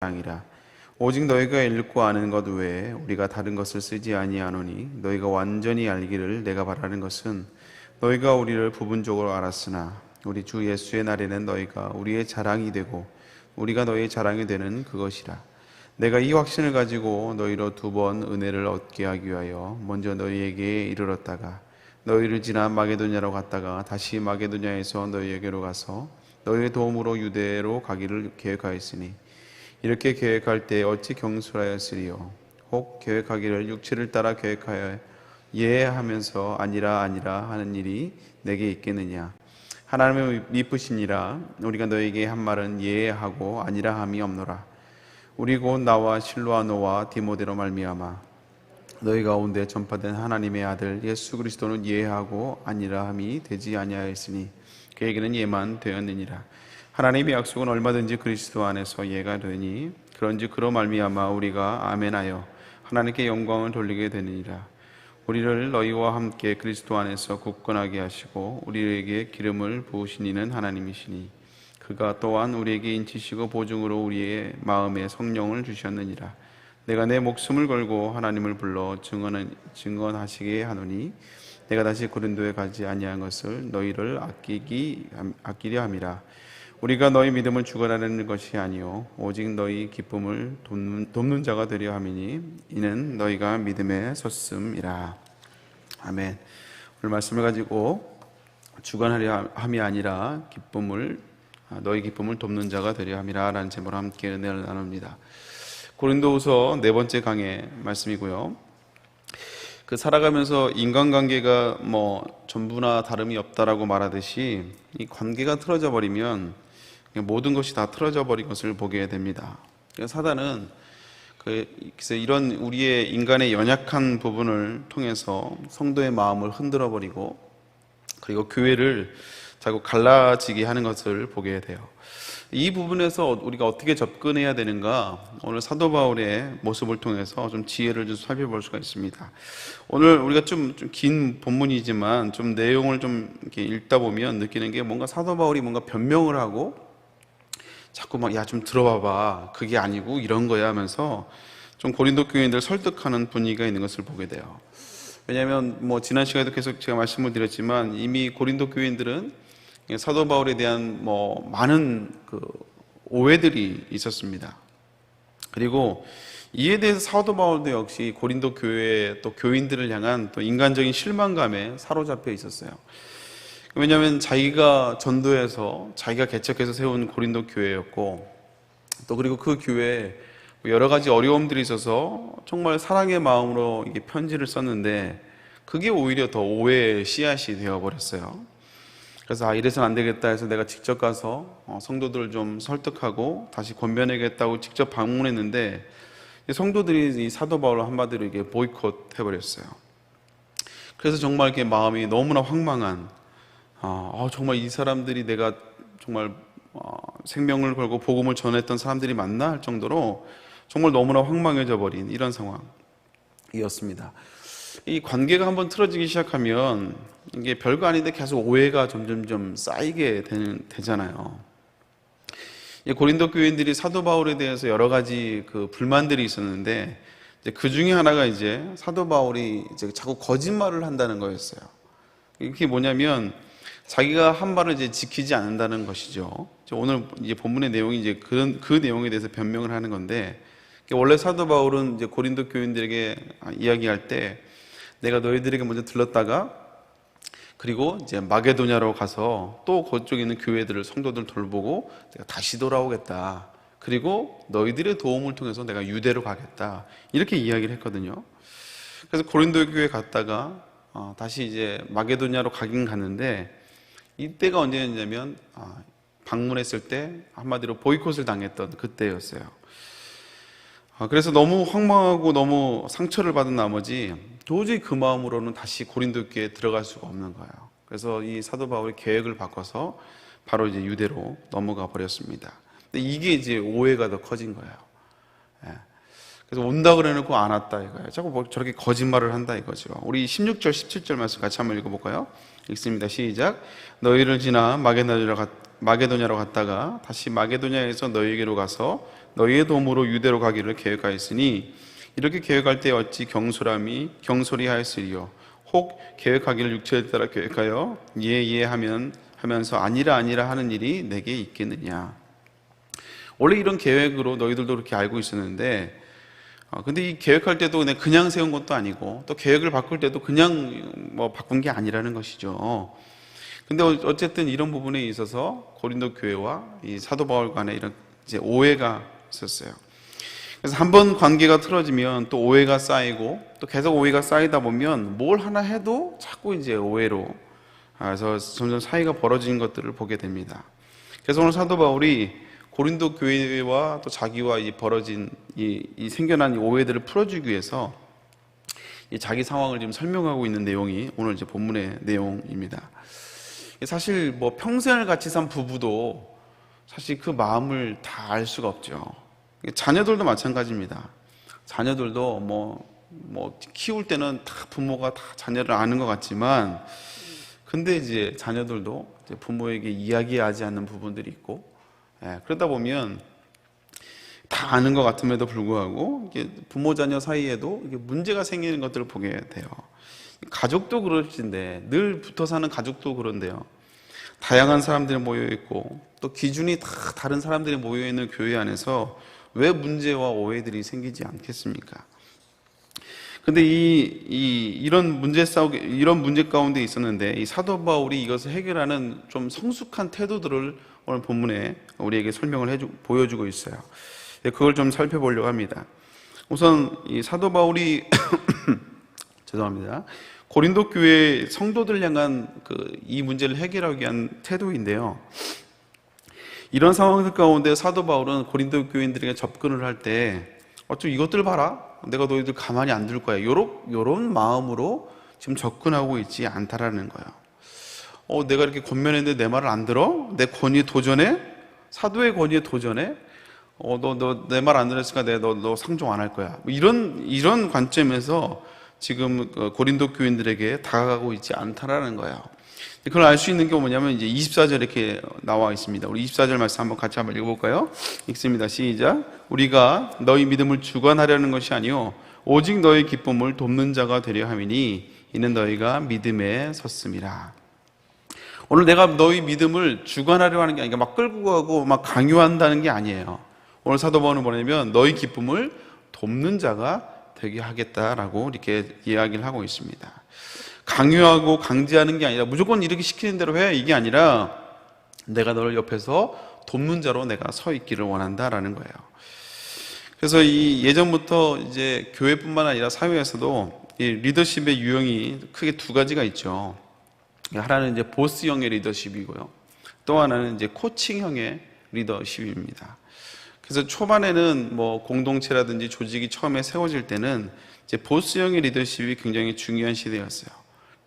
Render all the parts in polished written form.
자랑이라. 오직 너희가 읽고 아는 것 외에 우리가 다른 것을 쓰지 아니하노니 너희가 완전히 알기를 내가 바라는 것은 너희가 우리를 부분적으로 알았으나 우리 주 예수의 날에는 너희가 우리의 자랑이 되고 우리가 너희의 자랑이 되는 그것이라. 내가 이 확신을 가지고 너희로 2번 은혜를 얻게 하기 위하여 먼저 너희에게 이르렀다가 너희를 지나 마게도냐로 갔다가 다시 마게도냐에서 너희에게로 가서 너희의 도움으로 유대로 가기를 계획하였으니 이렇게 계획할 때 어찌 경솔하였으리요. 혹 계획하기를 육체를 따라 계획하여 예하면서 아니라 하는 일이 내게 있겠느냐. 하나님의 미쁘시니라. 우리가 너에게 한 말은 예하고 아니라 함이 없노라. 우리 곧 나와 실로아노와 디모데로 말미암아 너희 가운데 전파된 하나님의 아들 예수 그리스도는 예하고 아니라 함이 되지 아니하였으니 그에게는 예만 되었느니라. 하나님의 약속은 얼마든지 그리스도 안에서 예가 되니 그런즉 그로 말미암아 우리가 아멘하여 하나님께 영광을 돌리게 되느니라. 우리를 너희와 함께 그리스도 안에서 굳건하게 하시고 우리에게 기름을 부으신 이는 하나님이시니 그가 또한 우리에게 인치시고 보증으로 우리의 마음에 성령을 주셨느니라. 내가 내 목숨을 걸고 하나님을 불러 증언하시게 하노니 내가 다시 고린도에 가지 아니한 것을 너희를 아끼려 함이라. 우리가 너희 믿음을 죽어나는 것이 아니요 오직 너희 기쁨을 돕는 자가 되려 함이니 이는 너희가 믿음에 섰음이라. 아멘. 오늘 말씀을 가지고 주관하려 함이 아니라 너희 기쁨을 돕는 자가 되려 함이라 라는 제목으로 함께 은혜를 나눕니다. 고린도후서 4번째 강의 말씀이고요. 살아가면서 인간관계가 전부나 다름이 없다라고 말하듯이 이 관계가 틀어져 버리면 모든 것이 다 틀어져 버린 것을 보게 됩니다. 사단은 이런 우리의 인간의 연약한 부분을 통해서 성도의 마음을 흔들어 버리고 그리고 교회를 자꾸 갈라지게 하는 것을 보게 돼요. 이 부분에서 우리가 어떻게 접근해야 되는가, 오늘 사도 바울의 모습을 통해서 좀 지혜를 좀 살펴볼 수가 있습니다. 오늘 우리가 좀 긴 본문이지만 좀 내용을 좀 이렇게 읽다 보면 느끼는 게 뭔가 사도 바울이 뭔가 변명을 하고 자꾸 좀 들어봐봐, 그게 아니고 이런 거야 하면서 좀 고린도 교인들 설득하는 분위기가 있는 것을 보게 돼요. 왜냐하면 지난 시간에도 계속 제가 말씀을 드렸지만 이미 고린도 교인들은 사도 바울에 대한 많은 오해들이 있었습니다. 그리고 이에 대해서 사도 바울도 역시 고린도 교회 또 교인들을 향한 또 인간적인 실망감에 사로잡혀 있었어요. 왜냐하면 자기가 전도해서 자기가 개척해서 세운 고린도 교회였고 또 그리고 그 교회에 여러 가지 어려움들이 있어서 정말 사랑의 마음으로 이게 편지를 썼는데 그게 오히려 더 오해의 씨앗이 되어버렸어요. 그래서 이래서는 안 되겠다 해서 내가 직접 가서 성도들을 좀 설득하고 다시 권변하겠다고 직접 방문했는데 성도들이 이 사도 바울을 한마디로 이게 보이콧 해버렸어요. 그래서 정말 이렇게 마음이 너무나 황망한, 정말 이 사람들이 내가 정말 생명을 걸고 복음을 전했던 사람들이 맞나 할 정도로 정말 너무나 황망해져 버린 이런 상황이었습니다. 이 관계가 한번 틀어지기 시작하면 이게 별거 아닌데 계속 오해가 점점 쌓이게 되잖아요. 고린도 교인들이 사도 바울에 대해서 여러 가지 불만들이 있었는데 그 중에 하나가 이제 사도 바울이 이제 자꾸 거짓말을 한다는 거였어요. 이게 뭐냐면 자기가 한 말을 이제 지키지 않는다는 것이죠. 오늘 이제 본문의 내용이 이제 그 내용에 대해서 변명을 하는 건데 원래 사도 바울은 이제 고린도 교인들에게 이야기할 때 내가 너희들에게 먼저 들렀다가 그리고 이제 마게도냐로 가서 또 그쪽에 있는 교회들을 성도들 돌보고 내가 다시 돌아오겠다. 그리고 너희들의 도움을 통해서 내가 유대로 가겠다. 이렇게 이야기를 했거든요. 그래서 고린도 교회에 갔다가 다시 이제 마게도냐로 가긴 갔는데 이때가 언제였냐면 방문했을 때 한마디로 보이콧을 당했던 그때였어요. 그래서 너무 황망하고 너무 상처를 받은 나머지 도저히 그 마음으로는 다시 고린도 교회에 들어갈 수가 없는 거예요. 그래서 이 사도 바울이 계획을 바꿔서 바로 이제 유대로 넘어가 버렸습니다. 근데 이게 이제 오해가 더 커진 거예요. 그래서 온다 그래놓고 안 왔다 이거예요. 자꾸 저렇게 거짓말을 한다 이거죠. 우리 16절 17절 말씀 같이 한번 읽어볼까요? 읽습니다. 시작. 너희를 지나 마게도냐로 갔다가 다시 마게도냐에서 너희에게로 가서 너희의 도움으로 유대로 가기를 계획하였으니 이렇게 계획할 때 어찌 경솔히 하였으리요. 혹 계획하기를 육체에 따라 계획하여 예 하면서 아니라 하는 일이 내게 있겠느냐. 원래 이런 계획으로 너희들도 그렇게 알고 있었는데, 근데 이 계획할 때도 그냥 세운 것도 아니고, 또 계획을 바꿀 때도 그냥 바꾼 게 아니라는 것이죠. 근데 어쨌든 이런 부분에 있어서 고린도 교회와 이 사도 바울 간에 이런 이제 오해가 있었어요. 그래서 한번 관계가 틀어지면 또 오해가 쌓이고, 또 계속 오해가 쌓이다 보면 뭘 하나 해도 자꾸 이제 오해로, 그래서 점점 사이가 벌어지는 것들을 보게 됩니다. 그래서 오늘 사도 바울이 고린도 교회와 또 자기와 이 벌어진 이 생겨난 오해들을 풀어주기 위해서 이 자기 상황을 지금 설명하고 있는 내용이 오늘 이제 본문의 내용입니다. 사실 평생을 같이 산 부부도 사실 그 마음을 다 알 수가 없죠. 자녀들도 마찬가지입니다. 자녀들도 키울 때는 다 부모가 다 자녀를 아는 것 같지만, 근데 이제 자녀들도 이제 부모에게 이야기하지 않는 부분들이 있고, 그러다 보면 다 아는 것 같음에도 불구하고 이게 부모 자녀 사이에도 이게 문제가 생기는 것들을 보게 돼요. 가족도 그러신데, 늘 붙어 사는 가족도 그런데요. 다양한 사람들이 모여 있고 또 기준이 다 다른 사람들이 모여 있는 교회 안에서 왜 문제와 오해들이 생기지 않겠습니까? 근데 이런 문제 가운데 있었는데, 이 사도 바울이 이것을 해결하는 좀 성숙한 태도들을 오늘 본문에 우리에게 설명을 보여주고 있어요. 그걸 좀 살펴보려고 합니다. 우선 이 사도 바울이 죄송합니다. 고린도 교회 성도들 향한 이 문제를 해결하기 위한 태도인데요. 이런 상황들 가운데 사도 바울은 고린도 교인들에게 접근을 할 때, 좀 이것들 봐라, 내가 너희들 가만히 안 둘 거야, 요런 마음으로 지금 접근하고 있지 않다라는 거예요. 내가 이렇게 권면했는데 내 말을 안 들어? 내 권위에 도전해? 사도의 권위에 도전해? 너 내 말 안 들었으니까 내가 너 상종 안 할 거야. 이런 관점에서 지금 고린도 교인들에게 다가가고 있지 않다라는 거예요. 그걸 알 수 있는 게 뭐냐면 이제 24절 이렇게 나와 있습니다. 우리 24절 말씀 같이 한번 읽어볼까요? 읽습니다. 시작. 우리가 너희 믿음을 주관하려는 것이 아니요 오직 너희 기쁨을 돕는 자가 되려 함이니 이는 너희가 믿음에 섰음이라. 오늘 내가 너희 믿음을 주관하려 하는 게 아니라 막 끌고 가고 막 강요한다는 게 아니에요. 오늘 사도 바울은 뭐냐면 너희 기쁨을 돕는 자가 되게 하겠다라고 이렇게 이야기를 하고 있습니다. 강요하고 강제하는 게 아니라 무조건 이렇게 시키는 대로 해, 이게 아니라 내가 너를 옆에서 돕는 자로 내가 서 있기를 원한다라는 거예요. 그래서 이 예전부터 이제 교회뿐만 아니라 사회에서도 이 리더십의 유형이 크게 두 가지가 있죠. 하나는 이제 보스형의 리더십이고요. 또 하나는 이제 코칭형의 리더십입니다. 그래서 초반에는 공동체라든지 조직이 처음에 세워질 때는 이제 보스형의 리더십이 굉장히 중요한 시대였어요.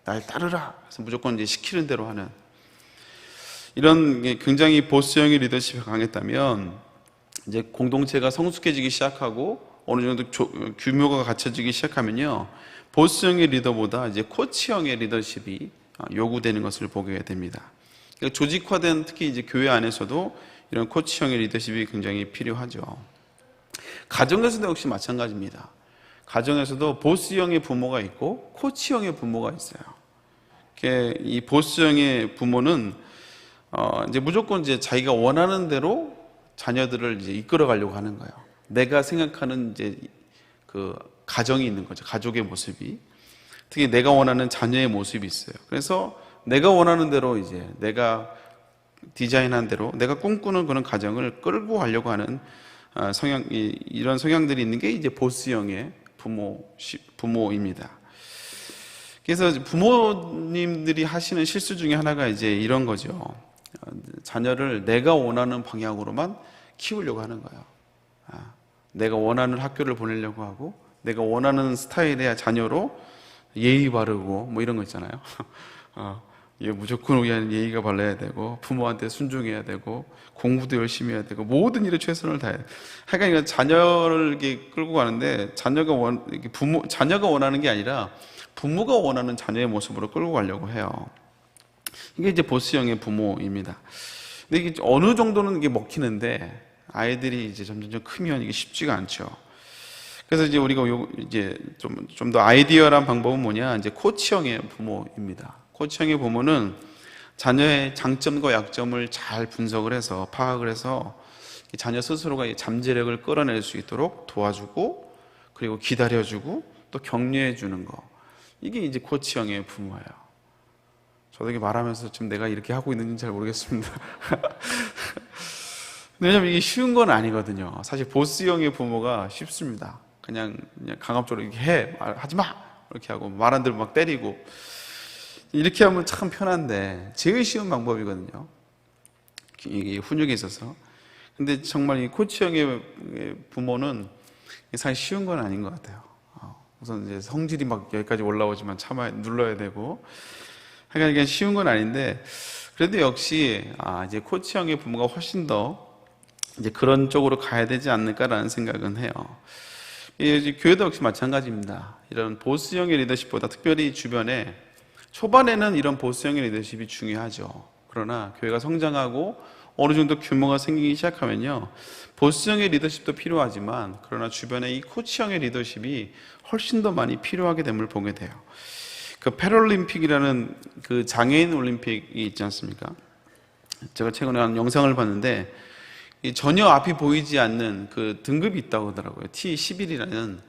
날 따르라. 그래서 무조건 이제 시키는 대로 하는 이런 굉장히 보스형의 리더십이 강했다면, 이제 공동체가 성숙해지기 시작하고 어느 정도 규모가 갖춰지기 시작하면요, 보스형의 리더보다 이제 코치형의 리더십이 요구되는 것을 보게 됩니다. 그러니까 조직화된 특히 이제 교회 안에서도 이런 코치형의 리더십이 굉장히 필요하죠. 가정에서도 역시 마찬가지입니다. 가정에서도 보스형의 부모가 있고 코치형의 부모가 있어요. 이 보스형의 부모는 이제 무조건 이제 자기가 원하는 대로 자녀들을 이제 이끌어 가려고 하는 거예요. 내가 생각하는 이제 그 가정이 있는 거죠. 가족의 모습이. 특히 내가 원하는 자녀의 모습이 있어요. 그래서 내가 원하는 대로 이제 내가 디자인한 대로 내가 꿈꾸는 그런 가정을 끌고 가려고 하는 이런 성향들이 있는 게 이제 보스형의 부모입니다. 그래서 부모님들이 하시는 실수 중에 하나가 이제 이런 거죠. 자녀를 내가 원하는 방향으로만 키우려고 하는 거예요. 내가 원하는 학교를 보내려고 하고, 내가 원하는 스타일의 자녀로 예의 바르고 이런 거 있잖아요. 무조건 우리는 예의가 발라야 되고, 부모한테 순종해야 되고, 공부도 열심히 해야 되고, 모든 일에 최선을 다해야 돼요. 하여간 자녀를 이렇게 끌고 가는데, 자녀가 원하는 게 아니라 부모가 원하는 자녀의 모습으로 끌고 가려고 해요. 이게 이제 보스형의 부모입니다. 근데 이게 어느 정도는 이게 먹히는데, 아이들이 이제 점점 크면 이게 쉽지가 않죠. 그래서 이제 우리가 이제 좀 더 아이디어란 방법은 뭐냐? 이제 코치형의 부모입니다. 코치형의 부모는 자녀의 장점과 약점을 잘 분석을 해서 파악을 해서 자녀 스스로가 이 잠재력을 끌어낼 수 있도록 도와주고, 그리고 기다려주고 또 격려해 주는 거. 이게 이제 코치형의 부모예요. 저도 이게 말하면서 지금 내가 이렇게 하고 있는지는 잘 모르겠습니다. 왜냐면 이게 쉬운 건 아니거든요. 사실 보스형의 부모가 쉽습니다. 그냥 강압적으로 이렇게 해, 하지 마! 이렇게 하고 말 안 들으면 막 때리고, 이렇게 하면 참 편한데 제일 쉬운 방법이거든요. 이게 훈육에 있어서. 근데 정말 이 코치형의 부모는 사실 쉬운 건 아닌 것 같아요. 우선 이제 성질이 막 여기까지 올라오지만 눌러야 되고, 하여간 이게 쉬운 건 아닌데, 그래도 역시 이제 코치형의 부모가 훨씬 더 이제 그런 쪽으로 가야 되지 않을까라는 생각은 해요. 교회도 역시 마찬가지입니다. 이런 보스형의 리더십보다 특별히 주변에 초반에는 이런 보스형의 리더십이 중요하죠. 그러나 교회가 성장하고 어느 정도 규모가 생기기 시작하면요, 보스형의 리더십도 필요하지만 그러나 주변에 이 코치형의 리더십이 훨씬 더 많이 필요하게 됨을 보게 돼요. 그 패럴림픽이라는 그 장애인 올림픽이 있지 않습니까? 제가 최근에 한 영상을 봤는데 전혀 앞이 보이지 않는 그 등급이 있다고 하더라고요. T11이라는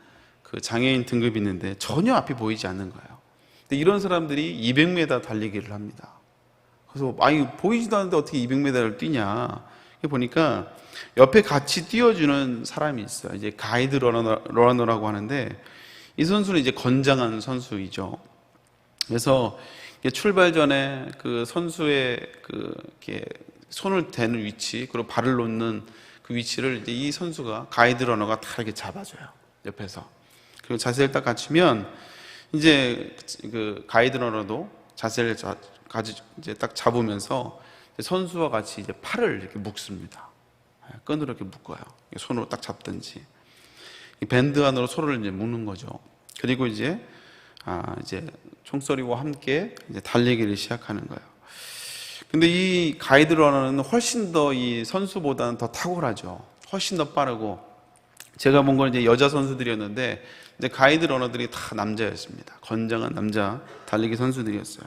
그 장애인 등급이 있는데 전혀 앞이 보이지 않는 거예요. 근데 이런 사람들이 200m 달리기를 합니다. 그래서 보이지도 않는데 어떻게 200m를 뛰냐 보니까 옆에 같이 뛰어주는 사람이 있어요. 이제 가이드 러너라고 하는데 이 선수는 이제 건장한 선수이죠. 그래서 출발 전에 그 선수의 이렇게 손을 대는 위치, 그리고 발을 놓는 그 위치를 이제 이 선수가, 가이드 러너가 다 이렇게 잡아줘요. 옆에서. 그리고 자세를 딱 갖추면 이제 그 가이드 러너도 자세를 이제 딱 잡으면서 선수와 같이 이제 팔을 이렇게 묶습니다. 끈으로 이렇게 묶어요. 손으로 딱 잡든지. 밴드 안으로 소를 이제 묶는 거죠. 그리고 이제 총소리와 함께 이제 달리기를 시작하는 거예요. 근데 이 가이드 러너는 훨씬 더 이 선수보다는 더 탁월하죠. 훨씬 더 빠르고, 제가 본 건 이제 여자 선수들이었는데 이제 가이드 러너들이 다 남자였습니다. 건장한 남자 달리기 선수들이었어요.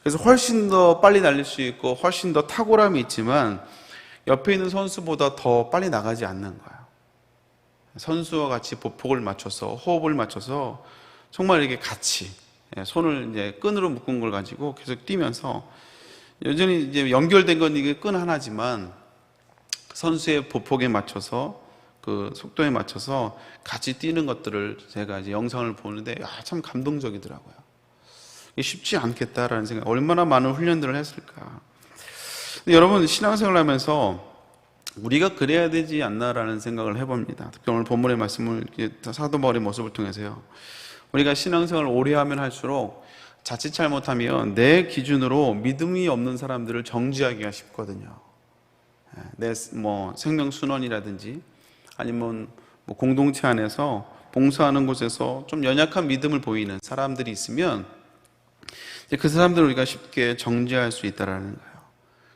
그래서 훨씬 더 빨리 달릴 수 있고 훨씬 더 탁월함이 있지만 옆에 있는 선수보다 더 빨리 나가지 않는 거예요. 선수와 같이 보폭을 맞춰서, 호흡을 맞춰서 정말 이렇게 같이 손을 이제 끈으로 묶은 걸 가지고 계속 뛰면서, 여전히 이제 연결된 건 이게 끈 하나지만 선수의 보폭에 맞춰서, 그 속도에 맞춰서 같이 뛰는 것들을 제가 이제 영상을 보는데 참 감동적이더라고요. 쉽지 않겠다라는 생각, 얼마나 많은 훈련들을 했을까. 근데 여러분, 신앙생활을 하면서 우리가 그래야 되지 않나라는 생각을 해봅니다. 특히 오늘 본문의 말씀을, 사도 바울의 모습을 통해서요, 우리가 신앙생활을 오래 하면 할수록 자칫 잘못하면 내 기준으로 믿음이 없는 사람들을 정죄하기가 쉽거든요. 내 생명순원이라든지 아니면 공동체 안에서 봉사하는 곳에서 좀 연약한 믿음을 보이는 사람들이 있으면 그 사람들을 우리가 쉽게 정죄할 수 있다는 거예요.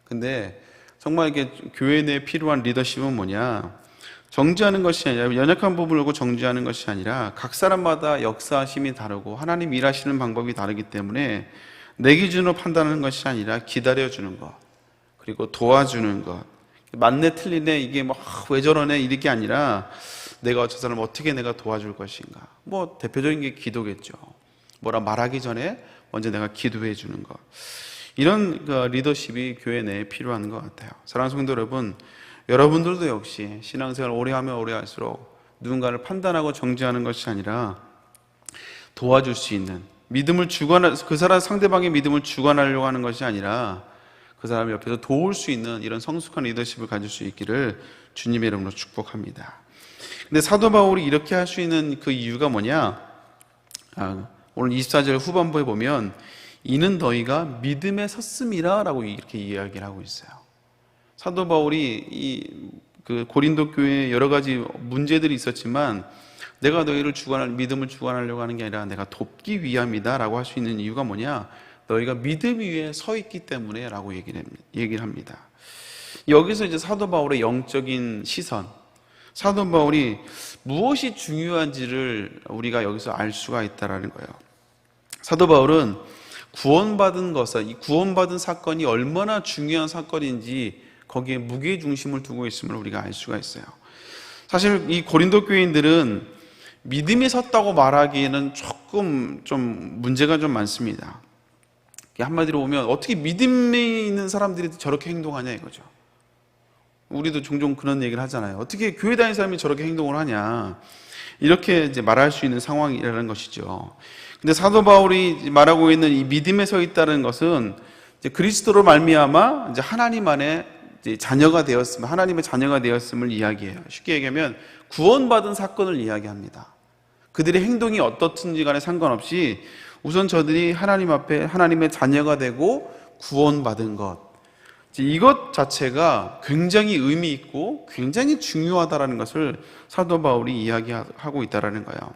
근데 정말 이게 교회 내에 필요한 리더십은 뭐냐? 정죄하는 것이 아니라, 연약한 부분을 보고 정죄하는 것이 아니라, 각 사람마다 역사심이 다르고 하나님 일하시는 방법이 다르기 때문에 내 기준으로 판단하는 것이 아니라 기다려주는 것, 그리고 도와주는 것, 맞네 틀리네 이게 왜 저러네 이게 아니라 내가 저 사람 어떻게 내가 도와줄 것인가. 대표적인 게 기도겠죠. 뭐라 말하기 전에 먼저 내가 기도해 주는 것. 이런 리더십이 교회 내에 필요한 것 같아요. 사랑하는 성도 여러분, 여러분들도 역시 신앙생활 오래 하면 오래 할수록 누군가를 판단하고 정죄하는 것이 아니라 도와줄 수 있는, 믿음을 그 사람 상대방의 믿음을 주관하려고 하는 것이 아니라 그 사람 옆에서 도울 수 있는 이런 성숙한 리더십을 가질 수 있기를 주님의 이름으로 축복합니다. 근데 사도 바울이 이렇게 할 수 있는 그 이유가 뭐냐? 오늘 24절 후반부에 보면 이는 너희가 믿음에 섰음이라 라고 이렇게 이야기를 하고 있어요. 사도 바울이 그 고린도 교회에 여러 가지 문제들이 있었지만 내가 너희를 믿음을 주관하려고 하는 게 아니라 내가 돕기 위함이다 라고 할 수 있는 이유가 뭐냐? 너희가 믿음 위에 서 있기 때문에 라고 얘기를 합니다. 여기서 이제 사도 바울의 영적인 시선, 사도 바울이 무엇이 중요한지를 우리가 여기서 알 수가 있다라는 거예요. 사도 바울은 구원받은 것을, 이 구원받은 사건이 얼마나 중요한 사건인지 거기에 무게 중심을 두고 있음을 우리가 알 수가 있어요. 사실 이 고린도 교인들은 믿음이 섰다고 말하기에는 조금 좀 문제가 좀 많습니다. 한마디로 보면 어떻게 믿음이 있는 사람들이 저렇게 행동하냐 이거죠. 우리도 종종 그런 얘기를 하잖아요. 어떻게 교회 다니는 사람이 저렇게 행동을 하냐, 이렇게 이제 말할 수 있는 상황이라는 것이죠. 근데 사도 바울이 말하고 있는 이 믿음에 서 있다는 것은 이제 그리스도로 말미암아 이제 하나님 안에 이제 자녀가 되었음을, 하나님의 자녀가 되었음을 이야기해요. 쉽게 얘기하면 구원받은 사건을 이야기합니다. 그들의 행동이 어떻든지 간에 상관없이 우선 저들이 하나님 앞에 하나님의 자녀가 되고 구원받은 것, 이것 자체가 굉장히 의미 있고 굉장히 중요하다는 것을 사도 바울이 이야기하고 있다는 거예요.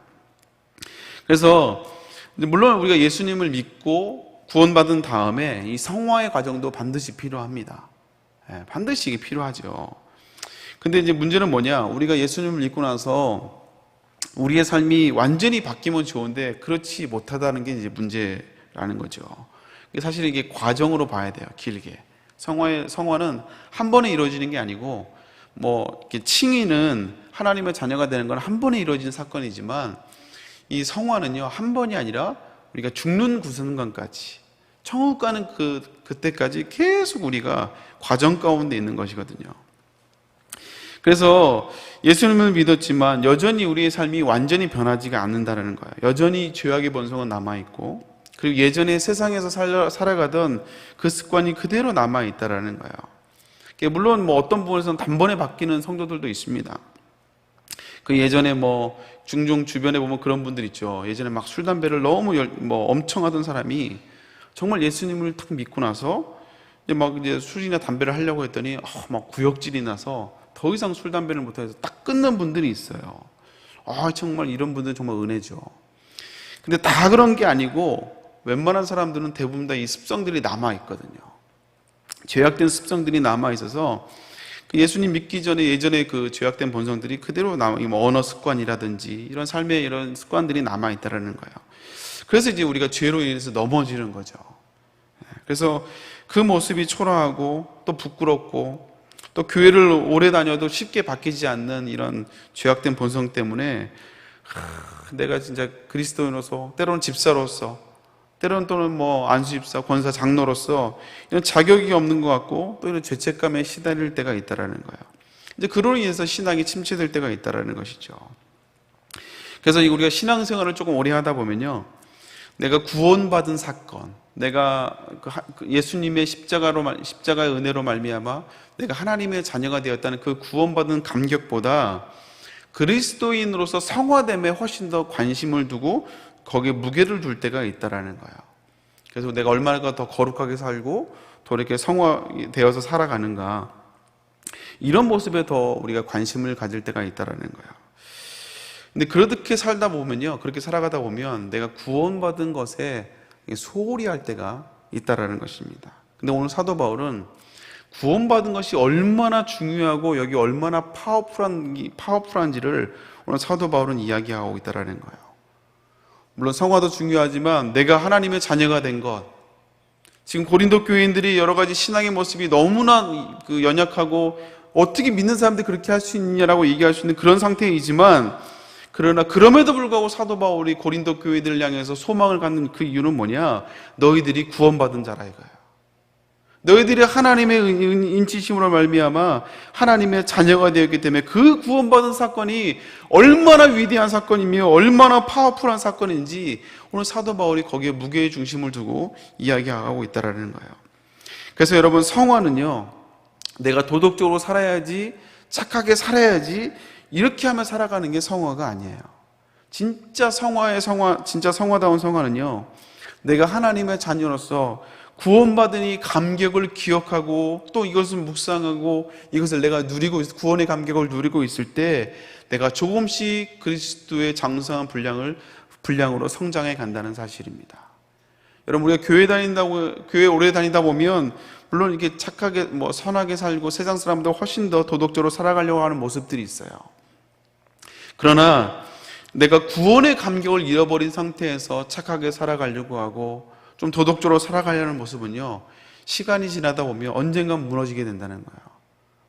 그래서 물론 우리가 예수님을 믿고 구원받은 다음에 이 성화의 과정도 반드시 필요합니다. 반드시 이게 필요하죠. 근데 이제 문제는 뭐냐, 우리가 예수님을 믿고 나서 우리의 삶이 완전히 바뀌면 좋은데 그렇지 못하다는 게 이제 문제라는 거죠. 사실 이게 과정으로 봐야 돼요. 길게. 성화는 한 번에 이루어지는 게 아니고, 뭐 이렇게 칭의는 하나님의 자녀가 되는 건 한 번에 이루어진 사건이지만, 이 성화는요 한 번이 아니라 우리가 죽는 그 순간까지, 천국 가는 그때까지 계속 우리가 과정 가운데 있는 것이거든요. 그래서 예수님을 믿었지만 여전히 우리의 삶이 완전히 변하지가 않는다는 거예요. 여전히 죄악의 본성은 남아있고, 그리고 예전에 세상에서 살아가던 그 습관이 그대로 남아있다는 거예요. 물론 뭐 어떤 부분에서는 단번에 바뀌는 성도들도 있습니다. 그 예전에 뭐 종종 주변에 보면 그런 분들 있죠. 예전에 막 술, 담배를 너무 엄청 하던 사람이 정말 예수님을 탁 믿고 나서 이제 술이나 담배를 하려고 했더니 막 구역질이 나서 더 이상 술, 담배를 못해서 딱 끊는 분들이 있어요. 정말 이런 분들은 정말 은혜죠. 근데 다 그런 게 아니고 웬만한 사람들은 대부분 다 이 습성들이 남아있거든요. 죄악된 습성들이 남아있어서 예수님 믿기 전에 예전에 그 죄악된 본성들이 그대로 언어 습관이라든지 이런 삶의 이런 습관들이 남아있다는 거예요. 그래서 이제 우리가 죄로 인해서 넘어지는 거죠. 그래서 그 모습이 초라하고 또 부끄럽고, 또 교회를 오래 다녀도 쉽게 바뀌지 않는 이런 죄악된 본성 때문에 내가 진짜 그리스도인으로서, 때로는 집사로서, 때로는 또는 뭐 안수집사, 권사, 장로로서 이런 자격이 없는 것 같고, 또 이런 죄책감에 시달릴 때가 있다라는 거예요. 이제 그로 인해서 신앙이 침체될 때가 있다라는 것이죠. 그래서 우리가 신앙생활을 조금 오래 하다 보면요, 내가 구원받은 사건, 내가 예수님의 십자가의 은혜로 말미암아 내가 하나님의 자녀가 되었다는 그 구원받은 감격보다 그리스도인으로서 성화됨에 훨씬 더 관심을 두고 거기에 무게를 둘 때가 있다라는 거예요. 그래서 내가 얼마나 더 거룩하게 살고 더 이렇게 성화되어서 살아가는가, 이런 모습에 더 우리가 관심을 가질 때가 있다라는 거예요. 근데 그렇게 살다 보면요, 그렇게 살아가다 보면 내가 구원받은 것에 소홀히 할 때가 있다라는 것입니다. 근데 오늘 사도 바울은 구원받은 것이 얼마나 중요하고 여기 얼마나 파워풀한지를 오늘 사도 바울은 이야기하고 있다라는 거예요. 물론 성화도 중요하지만 내가 하나님의 자녀가 된 것, 지금 고린도 교인들이 여러 가지 신앙의 모습이 너무나 연약하고 어떻게 믿는 사람들이 그렇게 할 수 있느냐라고 얘기할 수 있는 그런 상태이지만, 그러나 그럼에도 불구하고 사도 바울이 고린도 교회들을 향해서 소망을 갖는 그 이유는 뭐냐? 너희들이 구원받은 자라 이거예요. 너희들이 하나님의 인치심으로 말미암아 하나님의 자녀가 되었기 때문에 그 구원받은 사건이 얼마나 위대한 사건이며 얼마나 파워풀한 사건인지 오늘 사도 바울이 거기에 무게의 중심을 두고 이야기하고 있다는 거예요. 그래서 여러분, 성화는요, 내가 도덕적으로 살아야지, 착하게 살아야지, 이렇게 하며 살아가는 게 성화가 아니에요. 진짜 성화다운 성화는요, 내가 하나님의 자녀로서 구원받은 이 감격을 기억하고 또 이것을 묵상하고 이것을 내가 누리고, 구원의 감격을 누리고 있을 때 내가 조금씩 그리스도의 장성한 분량으로 성장해 간다는 사실입니다. 여러분, 우리가 교회 오래 다니다 보면 물론 이렇게 착하게 선하게 살고 세상 사람보다 훨씬 더 도덕적으로 살아가려고 하는 모습들이 있어요. 그러나 내가 구원의 감격을 잃어버린 상태에서 착하게 살아가려고 하고 좀 도덕적으로 살아가려는 모습은요, 시간이 지나다 보면 언젠간 무너지게 된다는 거예요.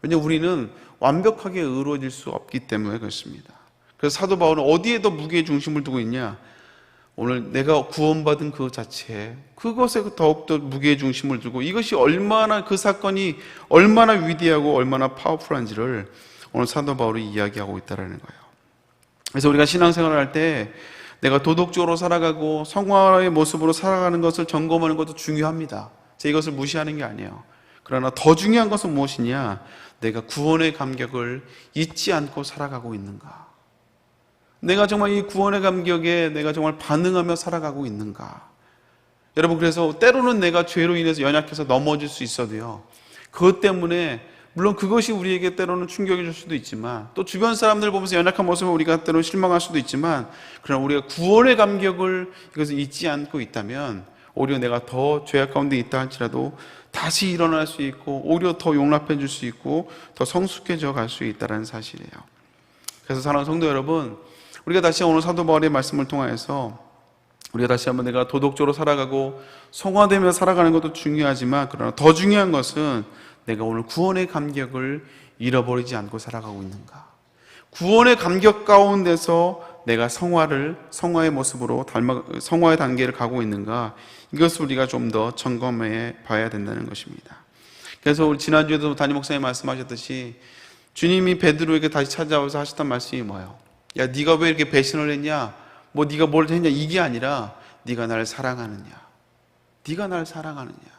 왜냐하면 우리는 완벽하게 의로워질 수 없기 때문에 그렇습니다. 그래서 사도 바울은 어디에 더 무게의 중심을 두고 있냐? 오늘 내가 구원받은 그 자체에, 그것에 더욱더 무게의 중심을 두고, 이것이 얼마나, 그 사건이 얼마나 위대하고 얼마나 파워풀한지를 오늘 사도 바울이 이야기하고 있다는 거예요. 그래서 우리가 신앙생활을 할 때 내가 도덕적으로 살아가고 성화의 모습으로 살아가는 것을 점검하는 것도 중요합니다. 제가 이것을 무시하는 게 아니에요. 그러나 더 중요한 것은 무엇이냐? 내가 구원의 감격을 잊지 않고 살아가고 있는가? 내가 정말 이 구원의 감격에 내가 정말 반응하며 살아가고 있는가? 여러분, 그래서 때로는 내가 죄로 인해서 연약해서 넘어질 수 있어도요, 그것 때문에 물론 그것이 우리에게 때로는 충격이 줄 수도 있지만, 또 주변 사람들 보면서 연약한 모습을 우리가 때로는 실망할 수도 있지만, 그러나 우리가 구원의 감격을 이것을 잊지 않고 있다면 오히려 내가 더 죄악 가운데 있다 할지라도 다시 일어날 수 있고, 오히려 더 용납해 줄 수 있고 더 성숙해져 갈 수 있다는 사실이에요. 그래서 사랑하는 성도 여러분, 우리가 다시 오늘 사도 바울의 말씀을 통해서 우리가 다시 한번 내가 도덕적으로 살아가고 성화되며 살아가는 것도 중요하지만, 그러나 더 중요한 것은 내가 오늘 구원의 감격을 잃어버리지 않고 살아가고 있는가? 구원의 감격 가운데서 내가 성화의 모습으로 성화의 단계를 가고 있는가? 이것을 우리가 좀 더 점검해 봐야 된다는 것입니다. 그래서 우리 지난주에도 담임 목사님 말씀하셨듯이 주님이 베드로에게 다시 찾아와서 하셨던 말씀이 뭐예요? 야, 네가 왜 이렇게 배신을 했냐? 네가 뭘 했냐? 이게 아니라 네가 나를 사랑하느냐? 네가 나를 사랑하느냐?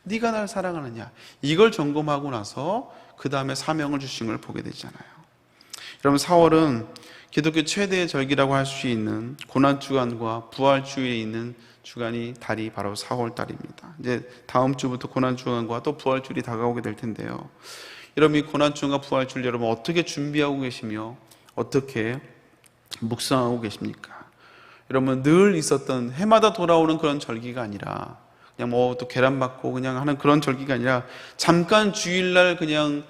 네가 나를 사랑하느냐? 이걸 점검하고 나서 그 다음에 사명을 주신 걸 보게 되잖아요. 여러분, 4월은 기독교 최대의 절기라고 할 수 있는 고난주간과 부활주일에 있는 달이 바로 4월 달입니다. 이제 다음 주부터 고난주간과 또 부활주일이 다가오게 될 텐데요. 여러분, 이 고난주간과 부활주일 여러분 어떻게 준비하고 계시며 어떻게 묵상하고 계십니까? 여러분, 늘 있었던 해마다 돌아오는 그런 절기가 아니라 그냥 또 계란 받고 그냥 하는 그런 절기가 아니라 잠깐 주일날 그냥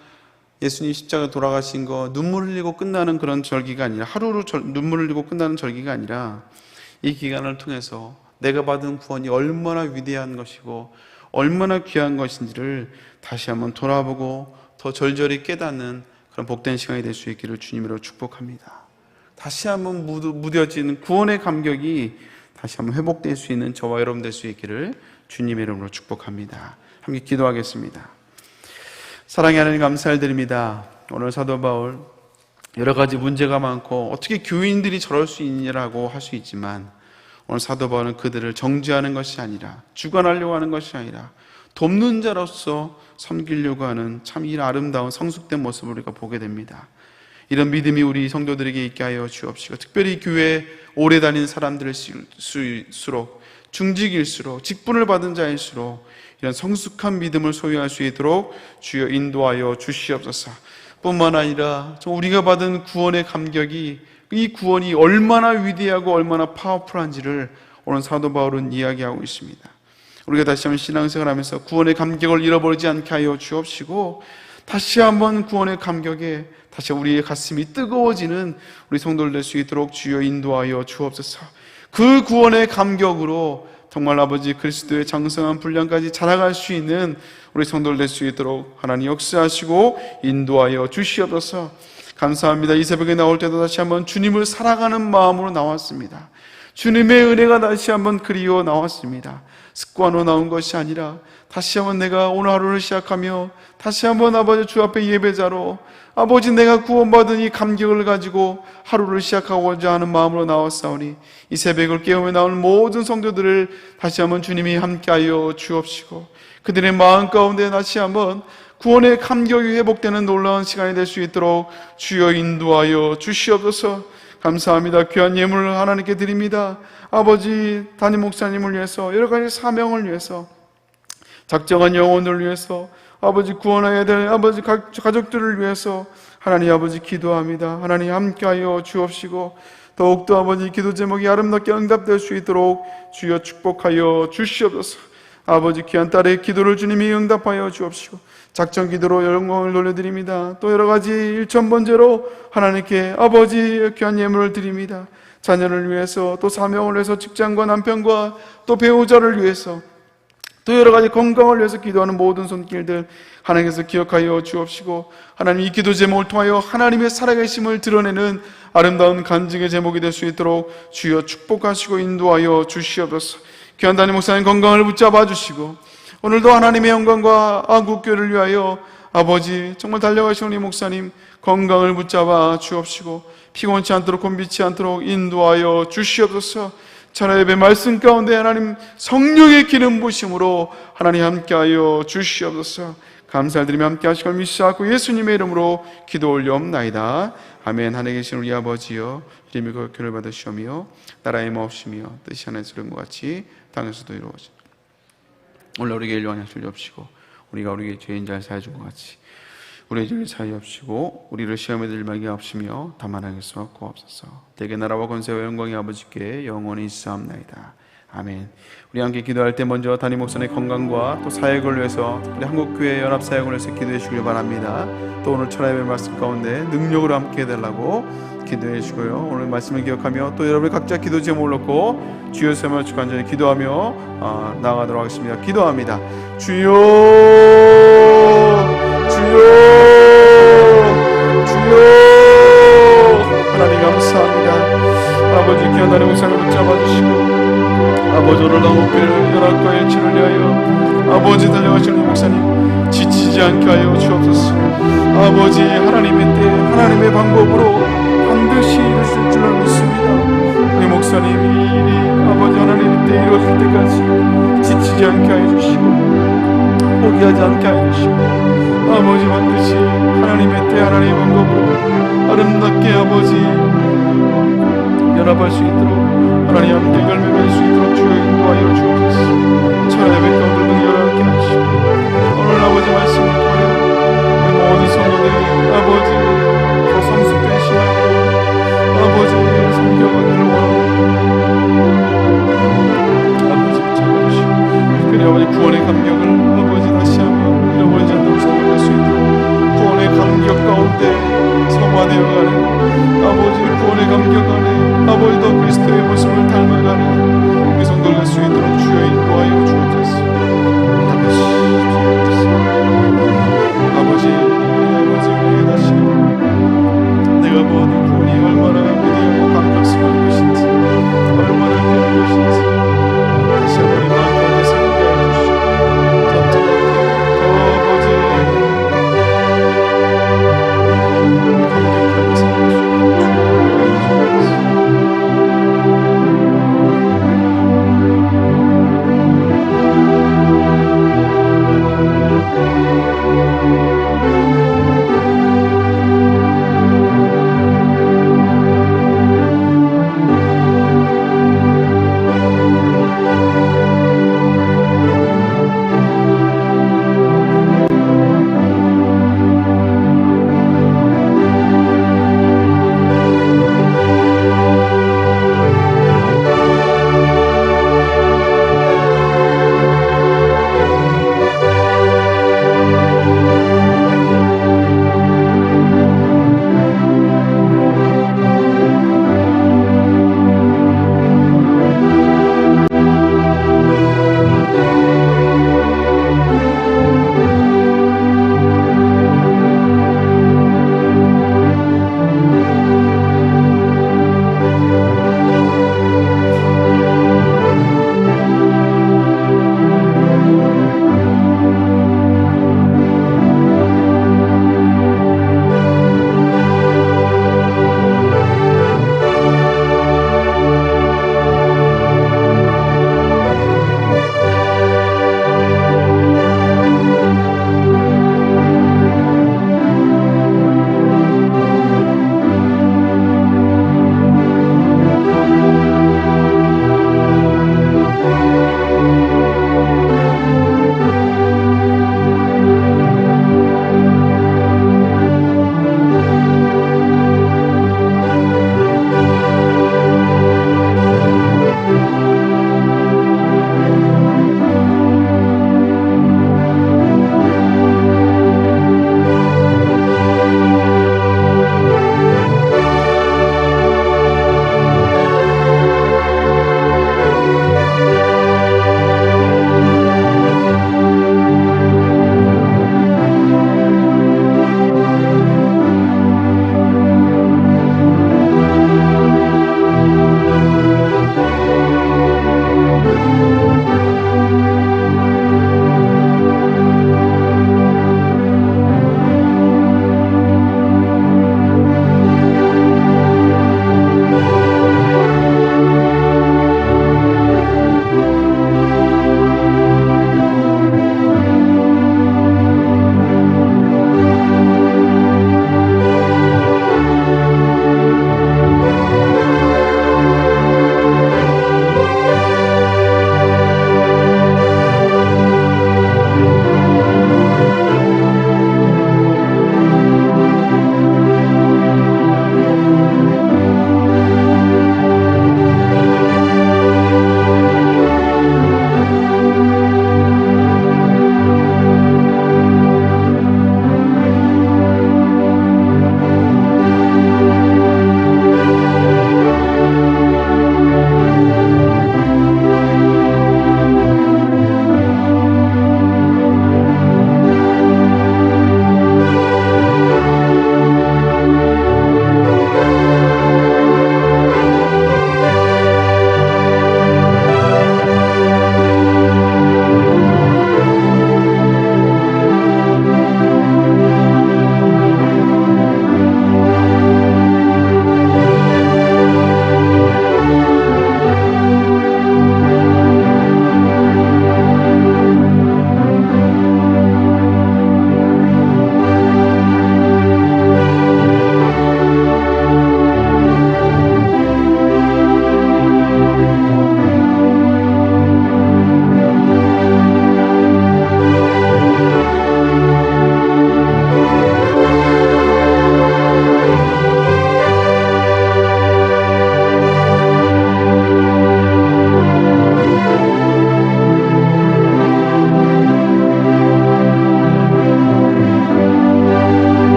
예수님 십자가 돌아가신 거 눈물 흘리고 끝나는 그런 절기가 아니라, 하루로 눈물 흘리고 끝나는 절기가 아니라 이 기간을 통해서 내가 받은 구원이 얼마나 위대한 것이고 얼마나 귀한 것인지를 다시 한번 돌아보고 더 절절히 깨닫는 그런 복된 시간이 될 수 있기를 주님으로 축복합니다. 다시 한번 무뎌진 구원의 감격이 다시 한번 회복될 수 있는 저와 여러분 될 수 있기를 주님의 이름으로 축복합니다. 함께 기도하겠습니다. 사랑의 하나님, 감사드립니다. 오늘 사도 바울 여러 가지 문제가 많고 어떻게 교인들이 저럴 수 있냐라고 할 수 있지만, 오늘 사도 바울은 그들을 정죄하는 것이 아니라, 주관하려고 하는 것이 아니라 돕는 자로서 섬기려고 하는 참 이 아름다운 성숙된 모습을 우리가 보게 됩니다. 이런 믿음이 우리 성도들에게 있게 하여 주옵시고, 특별히 교회에 오래 다닌 사람들일수록, 중직일수록, 직분을 받은 자일수록 이런 성숙한 믿음을 소유할 수 있도록 주여 인도하여 주시옵소서. 뿐만 아니라 우리가 받은 구원의 감격이, 이 구원이 얼마나 위대하고 얼마나 파워풀한지를 오늘 사도 바울은 이야기하고 있습니다. 우리가 다시 한번 신앙생활하면서 구원의 감격을 잃어버리지 않게 하여 주옵시고, 다시 한번 구원의 감격에 다시 우리의 가슴이 뜨거워지는 우리 성도들 될 수 있도록 주여 인도하여 주옵소서. 그 구원의 감격으로 정말 아버지 그리스도의 장성한 분량까지 자라갈 수 있는 우리 성도들 될 수 있도록 하나님 역사하시고 인도하여 주시옵소서. 감사합니다. 이 새벽에 나올 때도 다시 한번 주님을 사랑하는 마음으로 나왔습니다. 주님의 은혜가 다시 한번 그리워 나왔습니다. 습관으로 나온 것이 아니라 다시 한번 내가 오늘 하루를 시작하며 다시 한번 아버지 주 앞에 예배자로 아버지 내가 구원받은 이 감격을 가지고 하루를 시작하고자 하는 마음으로 나왔사오니, 이 새벽을 깨우며 나오는 모든 성도들을 다시 한번 주님이 함께하여 주옵시고, 그들의 마음 가운데 다시 한번 구원의 감격이 회복되는 놀라운 시간이 될 수 있도록 주여 인도하여 주시옵소서. 감사합니다. 귀한 예물을 하나님께 드립니다. 아버지 담임 목사님을 위해서, 여러 가지 사명을 위해서, 작정한 영혼을 위해서, 아버지 구원해야 될 아버지 가족들을 위해서 하나님 아버지 기도합니다. 하나님 함께하여 주옵시고, 더욱더 아버지 기도 제목이 아름답게 응답될 수 있도록 주여 축복하여 주시옵소서. 아버지 귀한 딸의 기도를 주님이 응답하여 주옵시고 작전 기도로 영광을 돌려드립니다. 또 여러 가지 일천번제로 하나님께 아버지 귀한 예물을 드립니다. 자녀를 위해서, 또 사명을 위해서, 직장과 남편과 또 배우자를 위해서, 또 여러 가지 건강을 위해서 기도하는 모든 손길들 하나님께서 기억하여 주옵시고, 하나님 이 기도 제목을 통하여 하나님의 살아계심을 드러내는 아름다운 간증의 제목이 될 수 있도록 주여 축복하시고 인도하여 주시옵소서. 귀한 담임 목사님 건강을 붙잡아 주시고, 오늘도 하나님의 영광과 한국교회를 위하여 아버지 정말 달려가신 우리 목사님 건강을 붙잡아 주옵시고, 피곤치 않도록 곤비치 않도록 인도하여 주시옵소서. 천하 예배 말씀 가운데 하나님 성령의 기름 부으심으로 하나님 함께하여 주시옵소서. 감사드리며 함께 하시고 믿사옵고 예수님의 이름으로 기도 올려옵나이다. 아멘. 하늘에 계신 우리 아버지여, 이름이 거룩히 받으시오며 나라의 마옵시며 뜻이 하늘에서 이룬 것 같이 땅에서도 이루어지라. 오늘 우리에게 일용할 양식을 주옵시고, 우리가 우리에게 죄인 잘 사해 준 것 같이 우리의 죄를 사해 주옵시고, 우리를 시험에 들지 말게 하옵시며 다만 하겠소 없고 없소서. 대개 나라와 권세와 영광이 아버지께 영원히 있사옵나이다. 아멘. 우리 함께 기도할 때 먼저 담임 목사의 건강과 또 사역을 위해서, 우리 한국교회 연합 사역을 위해서 기도해 주길 바랍니다. 또 오늘 천하의 말씀 가운데 능력으로 함께 해달라고 기도해 주시고요. 오늘 말씀을 기억하며 또 여러분의 각자 기도 제목을 놓고 주여 세마 축 간절히 기도하며 나아가도록 하겠습니다. 기도합니다. 주여, 주여, 주여. 하나님 감사합니다. 아버지 귀한 하나님 목사를 붙잡아 주시고, 아버지 오늘도 한국교회를 연합과 일치를 위하여 아버지 달려가신 우리 목사님 지치지 않게 하여 주옵소서. 아버지 하나님의 때 하나님의 방법으로 반드시 이루실 줄을 믿습니다. 우리 목사님 이 일이 아버지 하나님의 때 이루어질 때까지 지치지 않게 하여 주시고 포기하지 않게 하여 주시고, 아버지 반드시 하나님의 때 하나님의 방법으로 아름답게 아버지 연합할 수 있도록 하나님 함께 열매 맺을 수 있도록 주여 인도하여 주옵소서. 천하의 백 가운데 능력을 함께 하시고, 오늘 아버지 말씀을 통하여 모든 성도들이 아버지 더 성숙된 신앙으로 아버지 섬겨가기를 원합니다. 아버지 붙잡아주시고, 특별히 아버지 구원의 감격을 아버지 다시 한번 잃어버리지 않도록 생각할 수 있도록 구원의 감격 가운데 성화되어가는 아버지 구원의 감격 안에 아버지 더 그리스도의 모습을 닮아가는 우리 성도를 할 수 있도록 주여 인도하여 주옵소서.